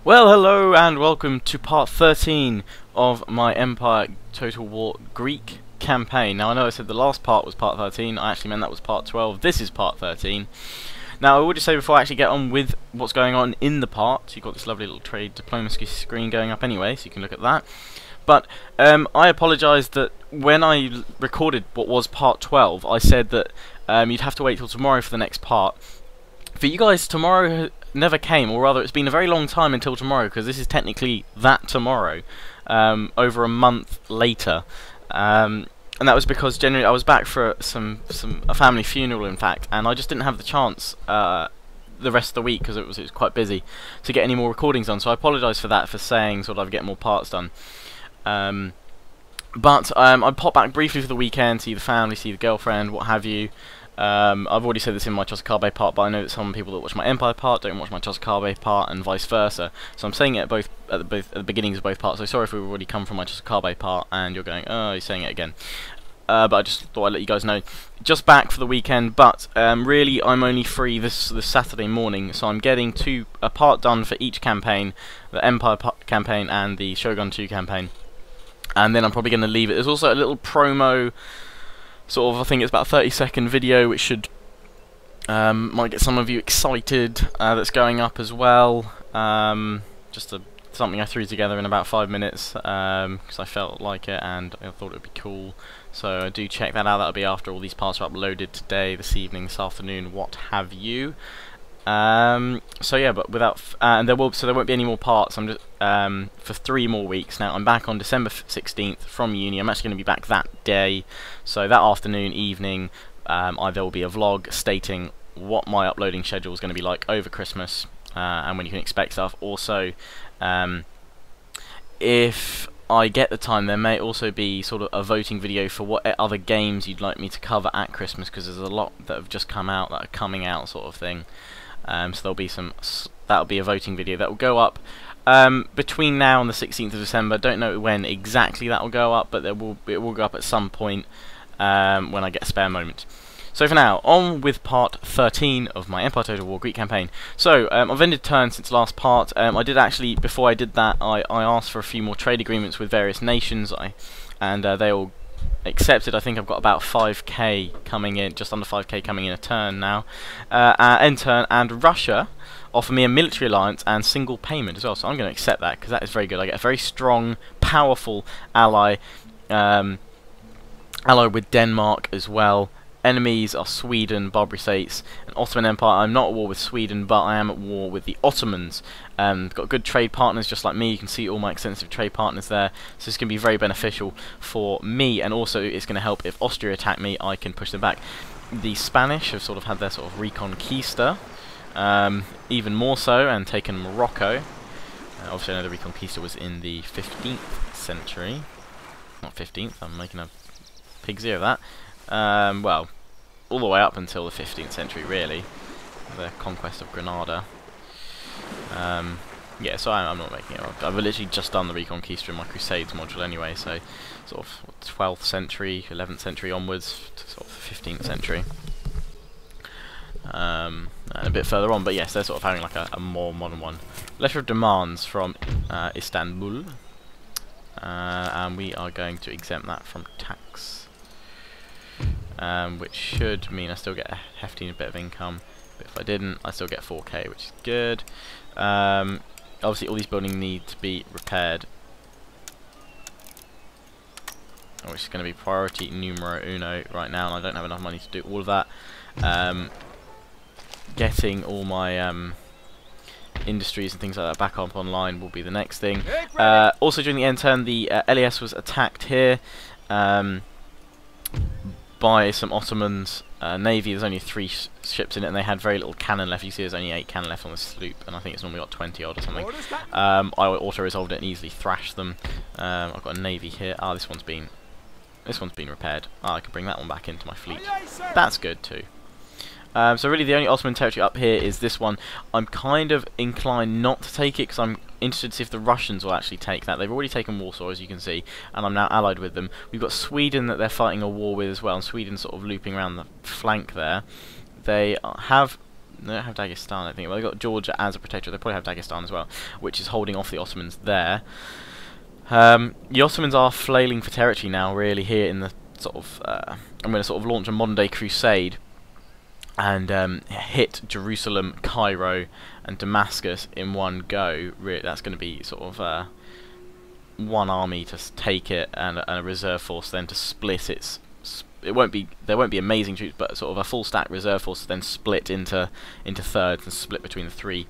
Well, hello and welcome to part 13 of my Empire Total War Greek campaign. Now, I know I said the last part was part 13, I actually meant that was part 12. This is part 13. Now, I will just say before I actually get on with what's going on in the part, you've got this lovely little trade diplomacy screen going up anyway, so you can look at that. But I apologise that when I recorded what was part 12, I said that you'd have to wait till tomorrow for the next part. For you guys, tomorrow never came, or rather it's been a very long time until tomorrow, because this is technically that tomorrow, over a month later. And that was because generally I was back for a family funeral, in fact, and I just didn't have the chance the rest of the week, because it was quite busy, to get any more recordings done. So I apologise for that, for saying sort of get more parts done. But I popped back briefly for the weekend, see the family, see the girlfriend, what have you. I've already said this in my Chosokabe part, but I know that some people that watch my Empire part don't watch my Chosokabe part, and vice versa. So I'm saying it at the beginnings of both parts. So sorry if we've already come from my Chosokabe part and you're going, oh, you're saying it again. But I just thought I'd let you guys know. Just back for the weekend, but really I'm only free this Saturday morning, so I'm getting a part done for each campaign, the Empire campaign and the Shogun 2 campaign. And then I'm probably going to leave it. There's also a little promo, sort of, I think it's about a 30-second video, which should might get some of you excited, that's going up as well. Just something I threw together in about 5 minutes, because I felt like it and I thought it would be cool. So do check that out. That'll be after all these parts are uploaded today, this evening, this afternoon, what have you. So yeah, but without and there won't be any more parts. I'm just for 3 more weeks now. I'm back on December 16th from uni. I'm actually going to be back that day, so that afternoon, evening, there will be a vlog stating what my uploading schedule is going to be like over Christmas, and when you can expect stuff. Also, if I get the time, there may also be sort of a voting video for what other games you'd like me to cover at Christmas, because there's a lot that have just come out, that are coming out, sort of thing. So there'll be that'll be a voting video that will go up between now and the 16th of December. Don't know when exactly that will go up, but it will go up at some point when I get a spare moment. So for now, on with part 13 of my Empire Total War Greek campaign. So I've ended turn since last part. I did actually, before I did that, I asked for a few more trade agreements with various nations, and they all accepted. I think I've got about 5k coming in, just under 5k coming in a turn now, end turn, and Russia offer me a military alliance and single payment as well, so I'm going to accept that, because that is very good. I get a very strong, powerful ally, ally with Denmark as well. Enemies are Sweden, Barbary States, and Ottoman Empire. I'm not at war with Sweden, but I am at war with the Ottomans. Got good trade partners just like me. You can see all my extensive trade partners there. So it's going to be very beneficial for me, and also it's going to help if Austria attack me, I can push them back. The Spanish have sort of had their sort of reconquista, even more so, and taken Morocco. Obviously I know the reconquista was in the 15th century. Not 15th, I'm making a pig's ear of that. Well, all the way up until the 15th century, really, the conquest of Granada. Yeah, so I'm not making it up. I've literally just done the Reconquista in my Crusades module anyway, so sort of 12th century, 11th century onwards to sort of the 15th century. And a bit further on, but yes, they're sort of having like a more modern one. Letter of demands from Istanbul, and we are going to exempt that from tax. Which should mean I still get a hefty bit of income, but if I didn't, I still get 4k, which is good. Obviously all these buildings need to be repaired, which is going to be priority numero uno right now, and I don't have enough money to do all of that. Getting all my industries and things like that back up online will be the next thing. Also during the end turn, the LES was attacked here by some Ottomans navy. There's only 3 ships in it, and they had very little cannon left. You see there's only 8 cannon left on the sloop, and I think it's normally got 20 odd or something. I auto-resolved it and easily thrashed them. I've got a navy here. This one's been repaired. I can bring that one back into my fleet. That's good too. So really the only Ottoman territory up here is this one. I'm kind of inclined not to take it, because I'm interested to see if the Russians will actually take that. They've already taken Warsaw, as you can see, and I'm now allied with them. We've got Sweden that they're fighting a war with as well, and Sweden's sort of looping around the flank there. They have they don't have Dagestan, I think. Well, they've got Georgia as a protectorate. They probably have Dagestan as well, which is holding off the Ottomans there. The Ottomans are flailing for territory now, really, here in the sort of... I'm going to sort of launch a modern-day crusade and hit Jerusalem, Cairo, and Damascus in one go. Really, that's going to be sort of one army to take it, and a reserve force then to split its... There won't be amazing troops, but sort of a full stack reserve force to then split into thirds and split between the three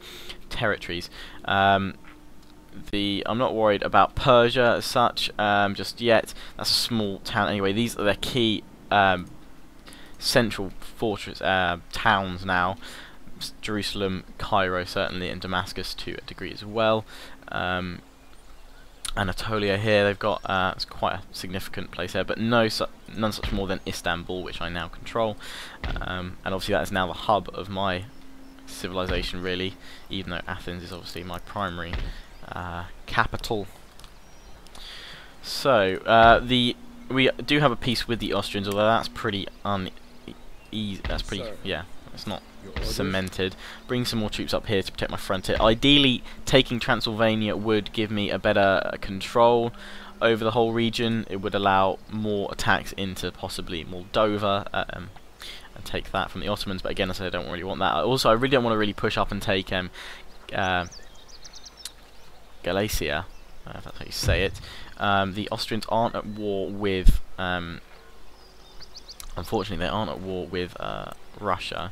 territories. I'm not worried about Persia as such just yet. That's a small town anyway. These are their key central fortress towns now. Jerusalem, Cairo certainly, and Damascus to a degree as well. Anatolia here, they've got it's quite a significant place there, but none such more than Istanbul, which I now control, and obviously that is now the hub of my civilization, really, even though Athens is obviously my primary capital. So we do have a peace with the Austrians, although that's pretty uneasy. That's pretty it's not cemented. Bring some more troops up here to protect my frontier. Ideally, taking Transylvania would give me a better control over the whole region. It would allow more attacks into possibly Moldova and take that from the Ottomans. But again, I said I don't really want that. Also, I really don't want to really push up and take Galicia, if that's how you say it. The Austrians aren't at war with... unfortunately, they aren't at war with Russia,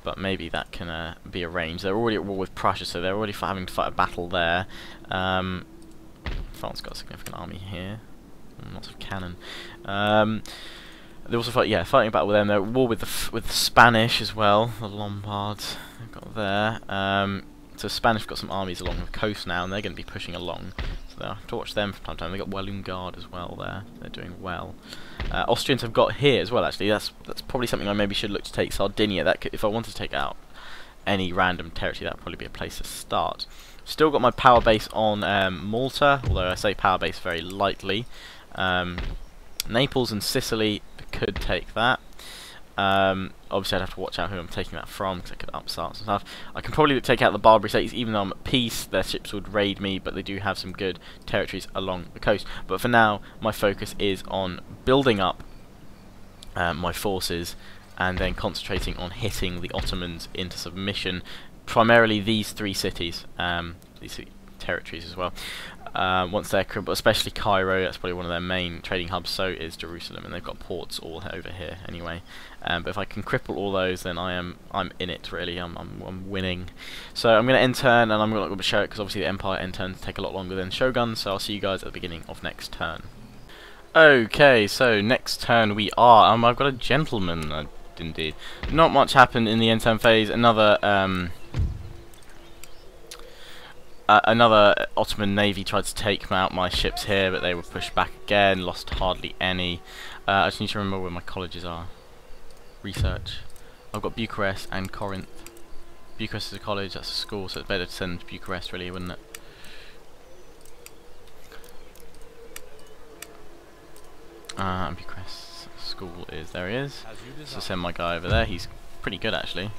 but maybe that can be arranged. They're already at war with Prussia, so they're already having to fight a battle there. France got a significant army here, lots of cannon. They also fighting a battle with them. They're at war with the Spanish as well, the Lombards they've got there. So the Spanish have got some armies along the coast now, and they're going to be pushing along. So they'll have to watch them from time to time. They've got Walloon Guard as well there. They're doing well. Austrians have got here as well, actually. That's probably something I maybe should look to take. Sardinia. That could, if I wanted to take out any random territory, that would probably be a place to start. Still got my power base on Malta, although I say power base very lightly. Naples and Sicily could take that. Obviously I'd have to watch out who I'm taking that from, because I could upstart some stuff. I can probably take out the Barbary States, even though I'm at peace. Their ships would raid me, but they do have some good territories along the coast. But for now, my focus is on building up my forces, and then concentrating on hitting the Ottomans into submission. Primarily these three cities, these three territories as well. Once they're crippled, especially Cairo, that's probably one of their main trading hubs, so is Jerusalem, and they've got ports all over here anyway. But if I can cripple all those, then I'm in it, really. I'm winning. So I'm going to end turn, and I'm not going to show it, because obviously the Empire end turns take a lot longer than Shogun, so I'll see you guys at the beginning of next turn. Okay, so next turn we are, I've got a gentleman, indeed. Not much happened in the end turn phase. Another Ottoman navy tried to take out my ships here, but they were pushed back again, lost hardly any. I just need to remember where my colleges are. Research. I've got Bucharest and Corinth. Bucharest is a college, that's a school, so it's better to send Bucharest, really, wouldn't it? And Bucharest school is, there he is. So send my guy over there, he's pretty good actually.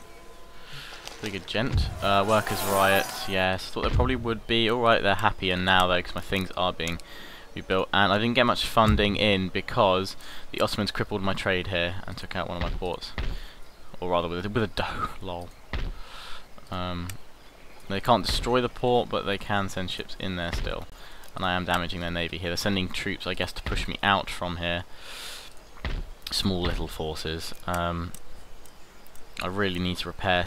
Pretty good gent. Workers' riot, yes, thought there probably would be. Alright, they're happier now though, because my things are being rebuilt. And I didn't get much funding in because the Ottomans crippled my trade here and took out one of my ports. Or rather, with a dough, lol. They can't destroy the port, but they can send ships in there still. And I am damaging their navy here. They're sending troops, I guess, to push me out from here. Small little forces. I really need to repair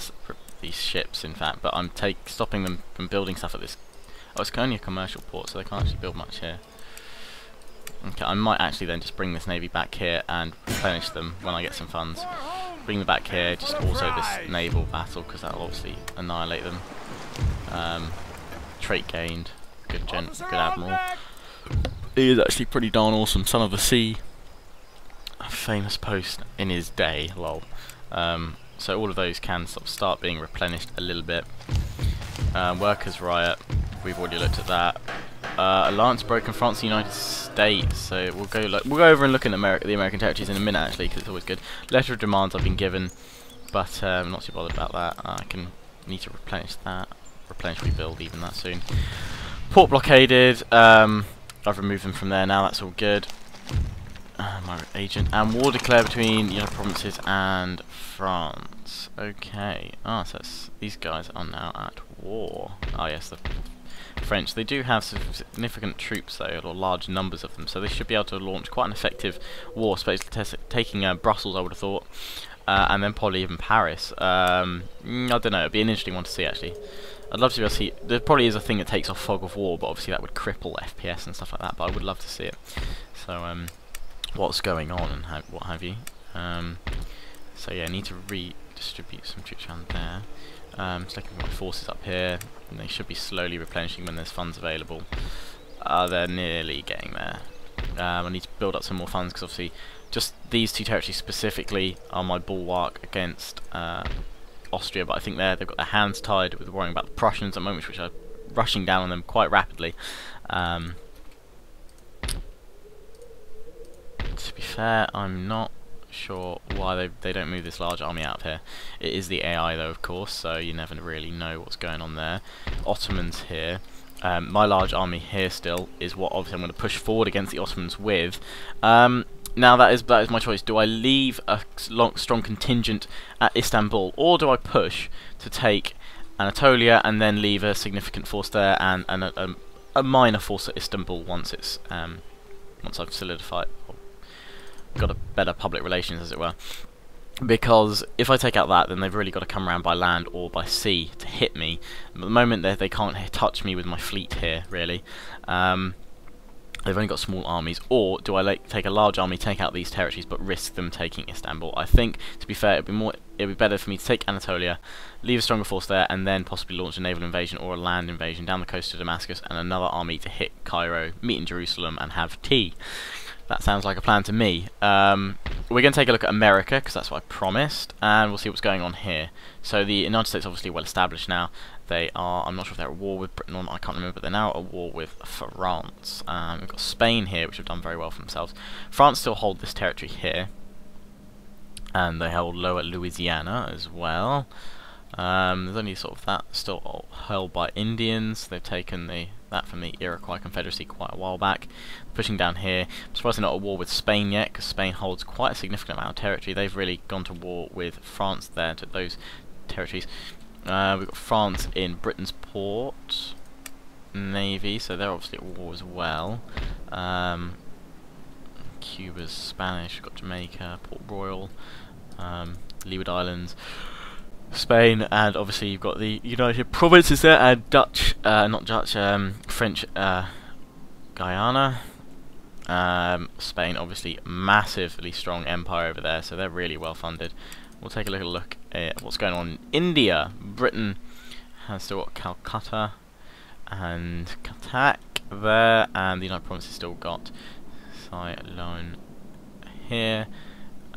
these ships, in fact, but I'm stopping them from building stuff at this. Oh, it's only a commercial port, so they can't actually build much here. Okay, I might actually then just bring this navy back here and replenish them when I get some funds. Bring them back here, just auto this naval battle, because that'll obviously annihilate them. Trait gained. Good gent, good admiral. He is actually pretty darn awesome. Son of the Sea. A famous post in his day, lol. So all of those can sort of start being replenished a little bit. Workers' riot, we've already looked at that. Alliance broken France and United States. So we'll go over and look at the American territories in a minute, actually, because it's always good. Letter of demands I've been given. but not too bothered about that. I can need to replenish that, rebuild even that soon. Port blockaded. I've removed them from there now. That's all good. My agent, and war declared between the United Provinces and France. Okay. Ah, so these guys are now at war. Ah, yes, the French. They do have significant troops though, or large numbers of them, so they should be able to launch quite an effective war, especially taking Brussels, I would have thought, and then probably even Paris. I don't know. It'd be an interesting one to see actually. I'd love to be able to see. There probably is a thing that takes off fog of war, but obviously that would cripple FPS and stuff like that. But I would love to see it. So what's going on and what have you. So yeah, I need to redistribute some troops around there. Just looking at my forces up here, and they should be slowly replenishing when there's funds available. They're nearly getting there. I need to build up some more funds because obviously just these two territories specifically are my bulwark against Austria, but I think they've got their hands tied with worrying about the Prussians at the moment, which are rushing down on them quite rapidly. To be fair, I'm not sure why they don't move this large army out of here. It is the AI though, of course, so you never really know what's going on there. Ottomans here. My large army here still is what obviously I'm going to push forward against the Ottomans with. Now that is my choice. Do I leave a strong contingent at Istanbul, or do I push to take Anatolia and then leave a significant force there and a minor force at Istanbul once it's once I've solidified, got a better public relations, as it were? Because if I take out that, then they've really got to come around by land or by sea to hit me. At the moment, they can't touch me with my fleet here, really. They've only got small armies. Or do I take a large army, take out these territories, but risk them taking Istanbul? I think, to be fair, it'd be better for me to take Anatolia, leave a stronger force there, and then possibly launch a naval invasion or a land invasion down the coast to Damascus, and another army to hit Cairo, meet in Jerusalem, and have tea. That sounds like a plan to me. We're going to take a look at America, because that's what I promised, and we'll see what's going on here. So the United States obviously well established now. They are, I'm not sure if they're at war with Britain or not, I can't remember, but they're now at war with France. We've got Spain here, which have done very well for themselves. France still hold this territory here, and they hold Lower Louisiana as well. There's only sort of that still held by Indians. They've taken that from the Iroquois Confederacy quite a while back. Pushing down here. I'm surprised they're not at war with Spain yet, because Spain holds quite a significant amount of territory. They've really gone to war with France there, to those territories. We've got France in Britain's port navy, so they're obviously at war as well. Cuba's Spanish. We've got Jamaica, Port Royal, Leeward Islands, Spain, and obviously you've got the United Provinces there, and Dutch, not Dutch, French Guyana. Spain, obviously, massively strong empire over there, so they're really well funded. We'll take a little look at what's going on in India. Britain has still got Calcutta and Cuttack there, and the United Provinces still got Ceylon here.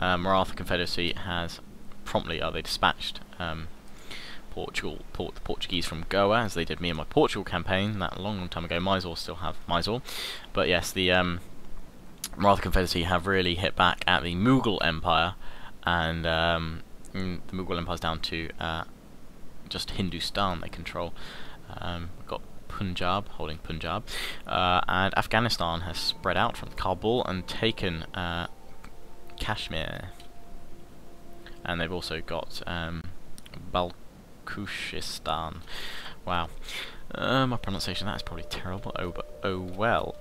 Maratha Confederacy has promptly, they dispatched the Portuguese from Goa, as they did me in my Portugal campaign that a long time ago. Mysore still have Mysore, but yes, the Maratha Confederacy have really hit back at the Mughal Empire, and the Mughal Empire's down to just Hindustan they control. We've got Punjab, holding Punjab, and Afghanistan has spread out from Kabul and taken Kashmir. And they've also got Balochistan. Wow, my pronunciation of that is probably terrible. Oh well.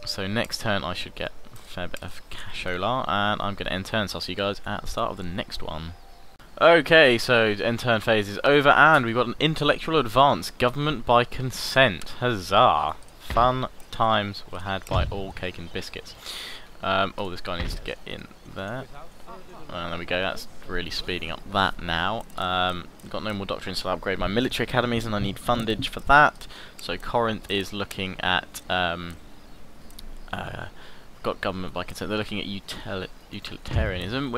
So next turn I should get a fair bit of cashola, and I'm going to end turn. So I'll see you guys at the start of the next one. Okay, so end turn phase is over, and we've got an intellectual advance. Government by consent. Huzzah! Fun times were had by all cake and biscuits. Oh, this guy needs to get in there. There we go, that's really speeding up that now. Got no more doctrines to upgrade my military academies, and I need fundage for that. So Corinth is looking at got government by consent. They're looking at utilitarianism,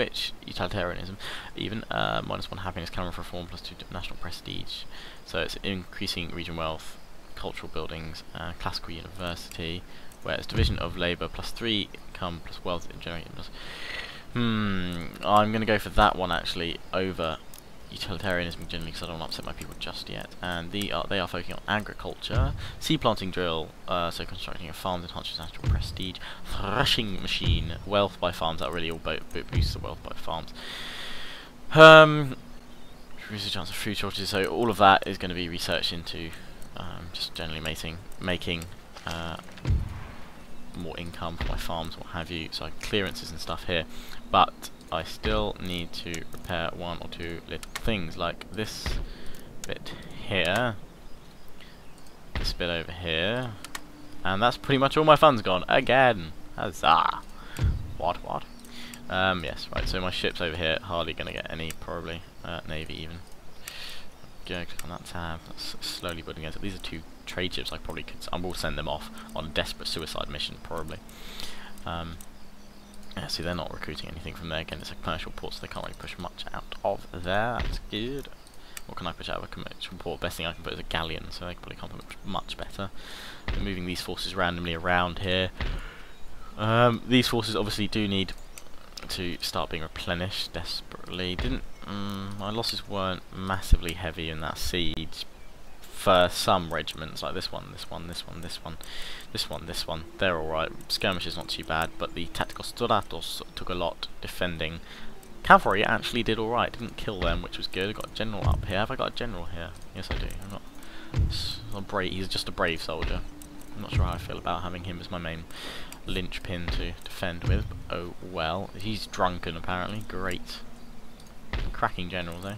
even -1 happiness, calendar reform, +2 national prestige. So it's increasing region wealth, cultural buildings, classical university, where it's division of labour +3 income +wealth generated I'm going to go for that one actually over utilitarianism generally because I don't want to upset my people just yet. And they are focusing on agriculture, seed planting drill, so constructing a farm enhances national prestige, threshing machine, wealth by farms. That really all boosts the wealth by farms. Reduce the chance of food shortages. So all of that is going to be researched into just generally making more income for my farms, what have you. So clearances and stuff here, but I still need to repair one or two little things like this bit here, this bit over here, and that's pretty much all my funds gone again. Huzzah! What? Yes, right. So my ship's over here, hardly gonna get any, probably navy even. Go click on that tab. That's slowly building it. These are two trade ships. I probably could. I will send them off on a desperate suicide mission, probably. Yeah, see, they're not recruiting anything from there. Again, it's a commercial port, so they can't really push much out of there. That's good. What can I push out of a commercial port? Best thing I can put is a galleon, so they probably can't put much better. I'm moving these forces randomly around here. These forces obviously do need to start being replenished desperately. My losses weren't massively heavy in that siege for some regiments, like this one. They're alright. Skirmish is not too bad, but the tactical stratos took a lot defending. Cavalry actually did alright, didn't kill them, which was good. I got a general up here. Have I got a general here? Yes, I do. He's just a brave soldier. I'm not sure how I feel about having him as my main linchpin to defend with, but oh well. He's drunken apparently. Great. Cracking generals, eh?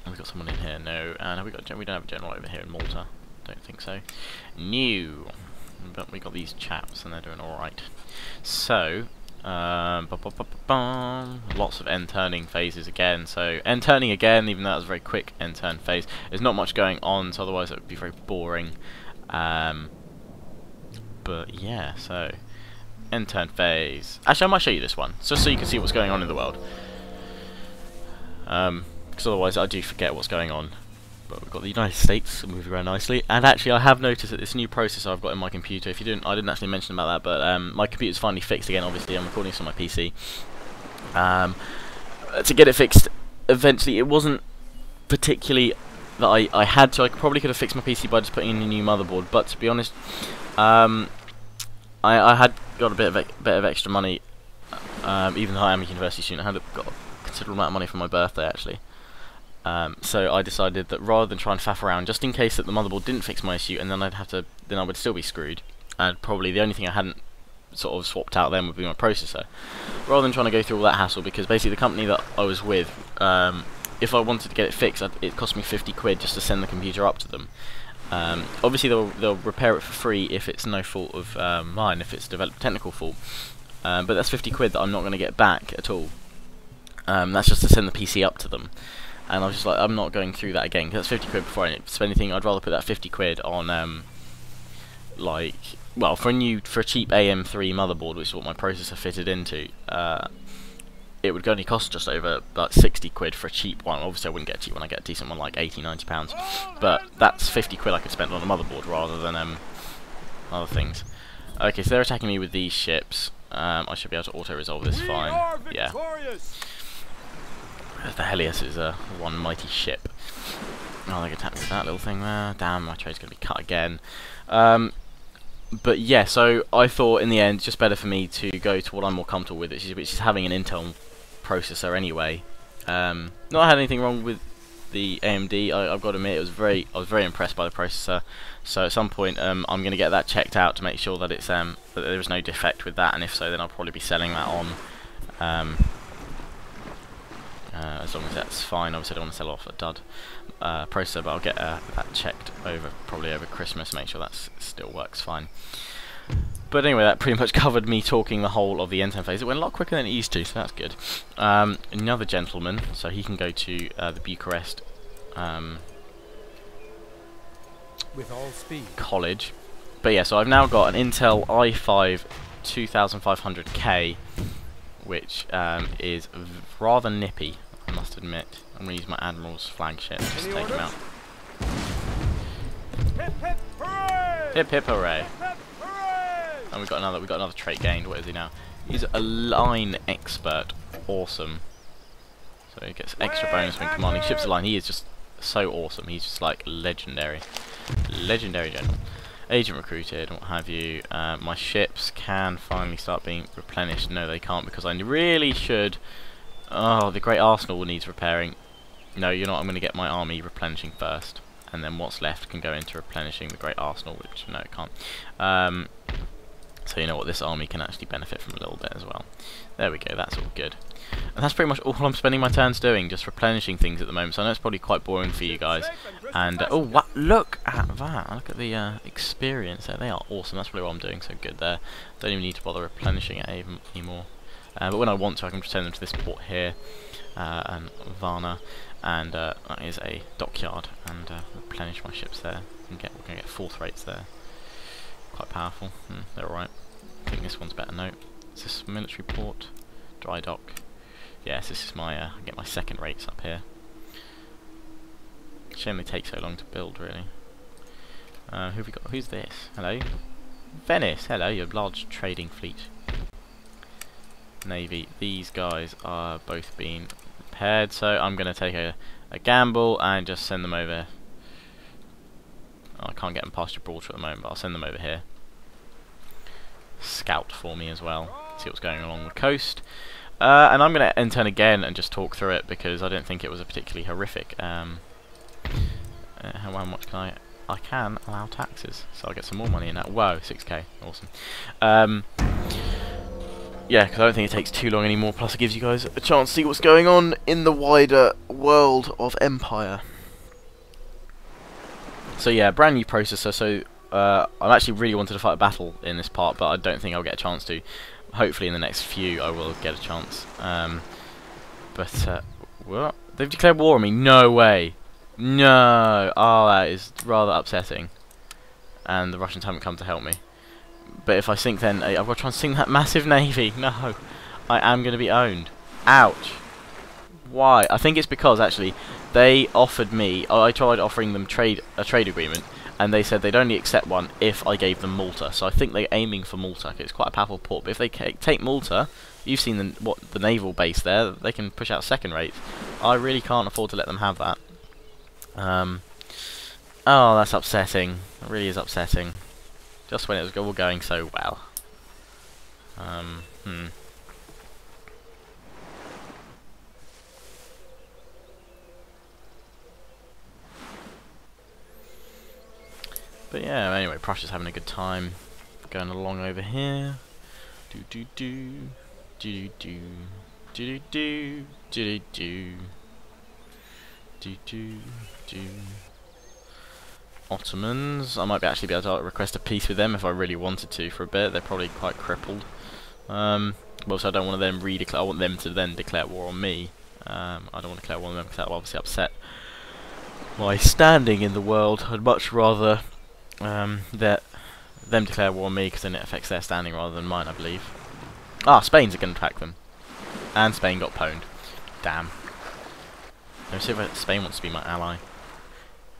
Have we got someone in here? No. And have we got? We don't have a general over here in Malta. Don't think so. New. But we got these chaps, and they're doing all right. So, lots of end turning phases again. So end turning again, even though that was a very quick end turn phase. There's not much going on, so otherwise it would be very boring. But yeah, so end turn phase. Actually, I might show you this one, just so you can see what's going on in the world. Because otherwise I do forget what's going on. But we've got the United States moving around nicely, and actually I have noticed that this new processor I've got in my computer. If you didn't, I didn't actually mention about that, but my computer's finally fixed again. Obviously, I'm recording this on my PC. To get it fixed, eventually, it wasn't particularly that I had to. I probably could have fixed my PC by just putting in a new motherboard, but to be honest, I had got a bit of extra money, even though I am a university student. I had got a considerable amount of money for my birthday actually. So I decided that rather than try and faff around, just in case that the motherboard didn't fix my issue, and then then I would still be screwed. And probably the only thing I hadn't sort of swapped out then would be my processor. Rather than trying to go through all that hassle, because basically the company that I was with, if I wanted to get it fixed, it cost me 50 quid just to send the computer up to them. Obviously they'll repair it for free if it's no fault of mine, if it's a technical fault. But that's 50 quid that I'm not going to get back at all. That's just to send the PC up to them. And I was just like, I'm not going through that again, because that's 50 quid before I spend anything. I'd rather put that 50 quid on, well, for a cheap AM3 motherboard, which is what my processor fitted into, it would only cost just over like 60 quid for a cheap one. Obviously I wouldn't get a cheap one, I get a decent one like 80, 90 pounds. But that's 50 quid I could spend on a motherboard rather than other things. Okay, so they're attacking me with these ships. I should be able to auto-resolve this fine. Yeah. The Helios is one mighty ship. Oh, they can attack with that little thing there. Damn, my trade's going to be cut again. But yeah, so I thought in the end, it's just better for me to go to what I'm more comfortable with, which is having an Intel processor anyway. Not had anything wrong with the AMD. I've got to admit, I was very impressed by the processor. So at some point, I'm going to get that checked out to make sure that it's that there is no defect with that, and if so, then I'll probably be selling that on. As long as that's fine. Obviously I don't want to sell off a dud processor, but I'll get that checked probably over Christmas, make sure that still works fine. But anyway, that pretty much covered me talking the whole of the end-turn phase. It went a lot quicker than it used to, so that's good. Another gentleman, so he can go to the Bucharest with all speed college. But yeah, so I've now got an Intel i5 2500K, which is rather nippy, I must admit. I'm going to use my Admiral's flagship, just take him out. Hip hip hooray! Hip hip hooray! Hip hip hooray! And we got another trait gained. What is he now? He's a line expert. Awesome. So he gets extra bonus when commanding ships a line. He is just so awesome. He's just like legendary. Legendary general. Agent recruited, what have you. My ships can finally start being replenished. No, they can't, because I really should. Oh, the Great Arsenal needs repairing. No, you're not. I'm going to get my army replenishing first, and then what's left can go into replenishing the Great Arsenal, which, no, it can't. So you know what, this army can actually benefit from a little bit as well. There we go, that's all good. And that's pretty much all I'm spending my turns doing, just replenishing things at the moment. So I know it's probably quite boring for you guys. And oh, what? Look at that! Look at the experience there. They are awesome. That's probably what I'm doing so good there. Don't even need to bother replenishing it anymore. But when I want to, I can just send them to this port here, and Varna, and that is a dockyard, and replenish my ships there. We're going to get fourth rates there. Quite powerful. They're alright. I think this one's better. No, is this military port? Dry dock. Yes, this is my. I get my second rates up here. Shame they take so long to build, really. Who have we got? Who's this? Hello, Venice. Hello, your large trading fleet. Navy. These guys are both being repaired, so I'm going to take a gamble and just send them over. Oh, I can't get them past Gibraltar at the moment, but I'll send them over here. Scout for me as well. See what's going on along the coast. And I'm going to end turn again and just talk through it, because I don't think it was a particularly horrific. How much can I can allow taxes, so I'll get some more money in that. Whoa, 6k, awesome. Yeah, because I don't think it takes too long anymore, plus it gives you guys a chance to see what's going on in the wider world of Empire. So yeah, brand new processor, so I actually really wanted to fight a battle in this part, but I don't think I'll get a chance to. Hopefully in the next few I will get a chance. What? They've declared war on me? No way! No! Oh, that is rather upsetting. And the Russians haven't come to help me. But if I sink, then I've got to try and sink that massive navy. No! I am going to be owned. Ouch! Why? I think it's because, actually, they offered me... I tried offering them a trade agreement, and they said they'd only accept one if I gave them Malta. So I think they're aiming for Malta. It's quite a powerful port, but if they take Malta, you've seen the naval base there, they can push out second rates. I really can't afford to let them have that. Oh, that's upsetting. It really is upsetting. Just when it was all going so well. But yeah, anyway, Prussia's having a good time going along over here. Do do do do do do do do do do do do. Ottomans. I might actually be able to request a peace with them if I really wanted to for a bit. They're probably quite crippled. But also I don't want them redeclare. I want them to then declare war on me. I don't want to declare war on them because that will obviously upset my standing in the world. I'd much rather that them declare war on me, because then it affects their standing rather than mine, I believe. Ah, Spain's going to attack them. And Spain got pwned. Damn. Let me see if Spain wants to be my ally.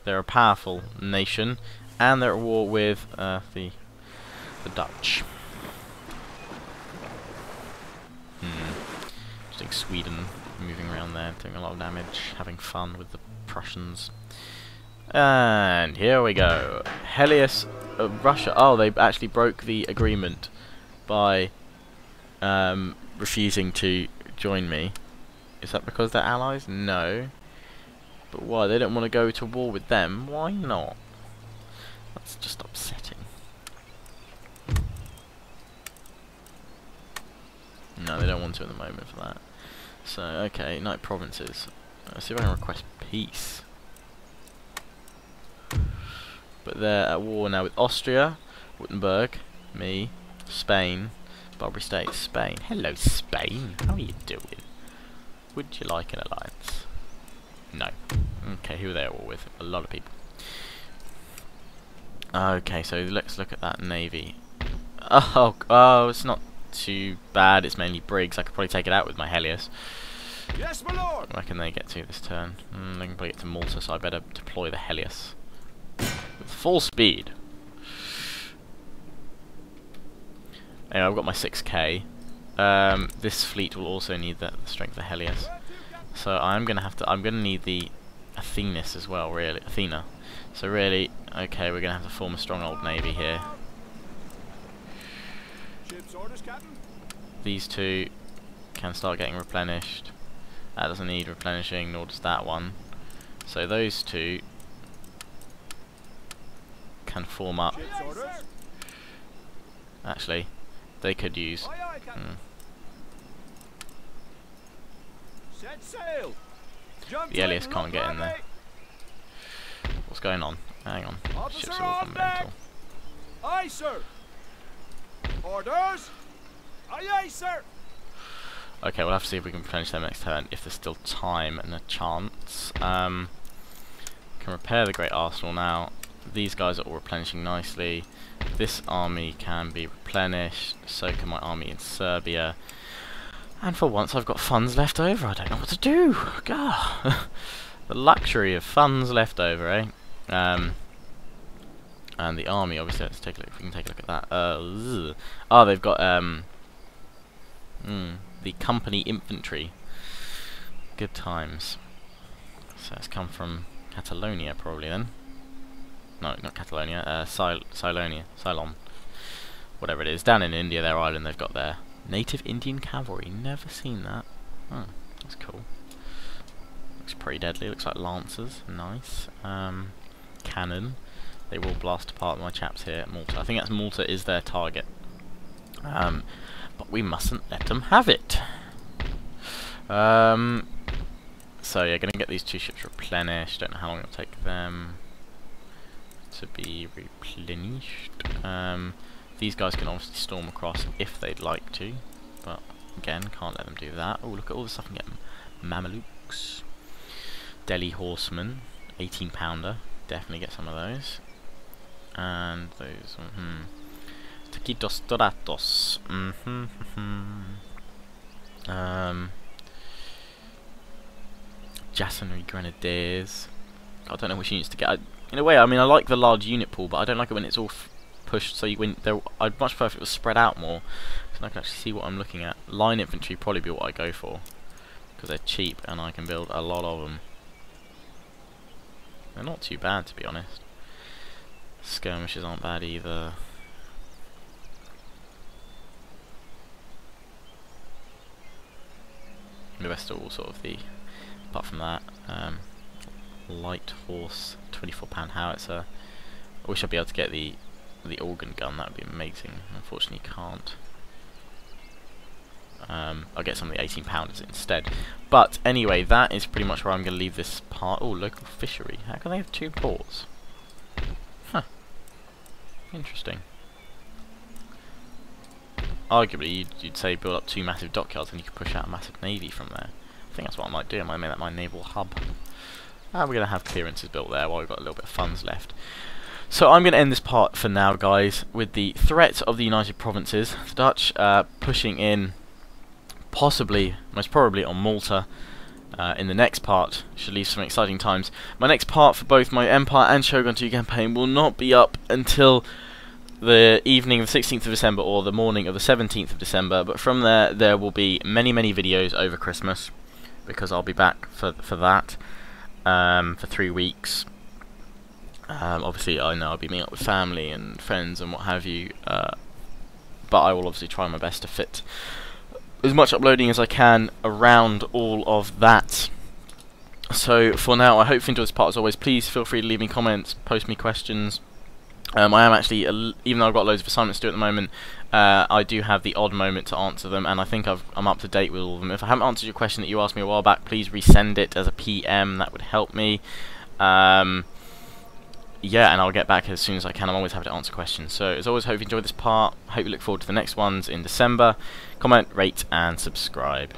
They're a powerful nation, and they're at war with the Dutch. Just think Sweden moving around there, doing a lot of damage, having fun with the Prussians. And here we go. Helios, Russia. Oh, they actually broke the agreement by refusing to join me. Is that because they're allies? No. But why? They don't want to go to war with them. Why not? That's just upsetting. No, they don't want to at the moment for that. So, okay, United Provinces. Let's see if I can request peace. But they're at war now with Austria, Württemberg, me, Spain, Barbary States, Spain. Hello, Spain. How are you doing? Would you like an alliance? No. Okay, who are they at war with? A lot of people. Okay, so let's look at that navy. Oh, it's not too bad. It's mainly brigs. I could probably take it out with my Helios. Yes, my lord. Where can they get to this turn? They can probably get to Malta, so I better deploy the Helios with full speed. Anyway, I've got my 6k. this fleet will also need the strength of Helios. So I'm gonna need the Athenis as well, really. Athena. So really, okay, we're gonna have to form a strong old navy here. Ship's orders, Captain. These two can start getting replenished. That doesn't need replenishing, nor does that one. So those two can form up. Ship's orders. Actually, they could use. Aye, aye, Captain. Set sail. Jump The Elias tight, can't get in there. ready. What's going on? Hang on. Officer Ships are all on gone deck. mental. Aye, sir. Orders. Aye, aye, sir. Okay, we'll have to see if we can replenish them next turn, if there's still time and a chance. Can repair the Great Arsenal now. These guys are all replenishing nicely. This army can be replenished, so can my army in Serbia. And for once I've got funds left over, I don't know what to do. God. The luxury of funds left over, eh? And the army, obviously, let's take a look, if we can take a look at that. Oh, they've got the company infantry. Good times. So it's come from Catalonia, probably then. No, not Catalonia. Ceylon. Whatever it is. Down in India, their island, they've got their native Indian cavalry. Never seen that. Oh, that's cool. Looks pretty deadly. Looks like lancers. Nice. Cannon. They will blast apart my chaps here at Malta. I think that's Malta is their target. But we mustn't let them have it. So yeah, gonna get these two ships replenished. Don't know how long it'll take them to be replenished. These guys can obviously storm across if they'd like to, but again, can't let them do that. Oh, look at all the stuff I can get. Mamelukes, Delhi Horsemen, 18-pounder. Definitely get some of those. And those. Taquitos Doratos. Jacenary Grenadiers. I don't know which units to get. In a way, I mean, I like the large unit pool, but I don't like it when it's all pushed. So you win. I'd much prefer if it was spread out more, so I can actually see what I'm looking at. Line infantry probably be what I go for, because they're cheap and I can build a lot of them. They're not too bad, to be honest. Skirmishes aren't bad either. The rest are all sort of the, apart from that, light horse, 24-pound howitzer. I wish I'd be able to get the organ gun, that would be amazing. Unfortunately can't. I'll get some of the 18-pounders instead. But anyway, that is pretty much where I'm going to leave this part. Oh, local fishery. How can they have 2 ports? Huh. Interesting. Arguably, you'd say build up 2 massive dockyards and you could push out a massive navy from there. I think that's what I might do. I might make that my naval hub. And we're going to have clearances built there while we've got a little bit of funds left. So I'm going to end this part for now, guys, with the threat of the United Provinces. The Dutch pushing in, possibly, most probably, on Malta. In the next part, should leave some exciting times. My next part for both my Empire and Shogun 2 campaign will not be up until the evening of the 16th of December or the morning of the 17th of December, but from there will be many videos over Christmas, because I'll be back for that for 3 weeks. Obviously I know I'll be meeting up with family and friends and what have you, but I will obviously try my best to fit as much uploading as I can around all of that. So for now, I hope you enjoyed this part. As always, please feel free to leave me comments, post me questions. I am actually, even though I've got loads of assignments to do at the moment, I do have the odd moment to answer them, and I think I'm up to date with all of them. If I haven't answered your question that you asked me a while back, please resend it as a PM, that would help me. Yeah, and I'll get back as soon as I can. I'm always happy to answer questions. So as always, hope you enjoyed this part. Hope you look forward to the next ones in December. Comment, rate, and subscribe.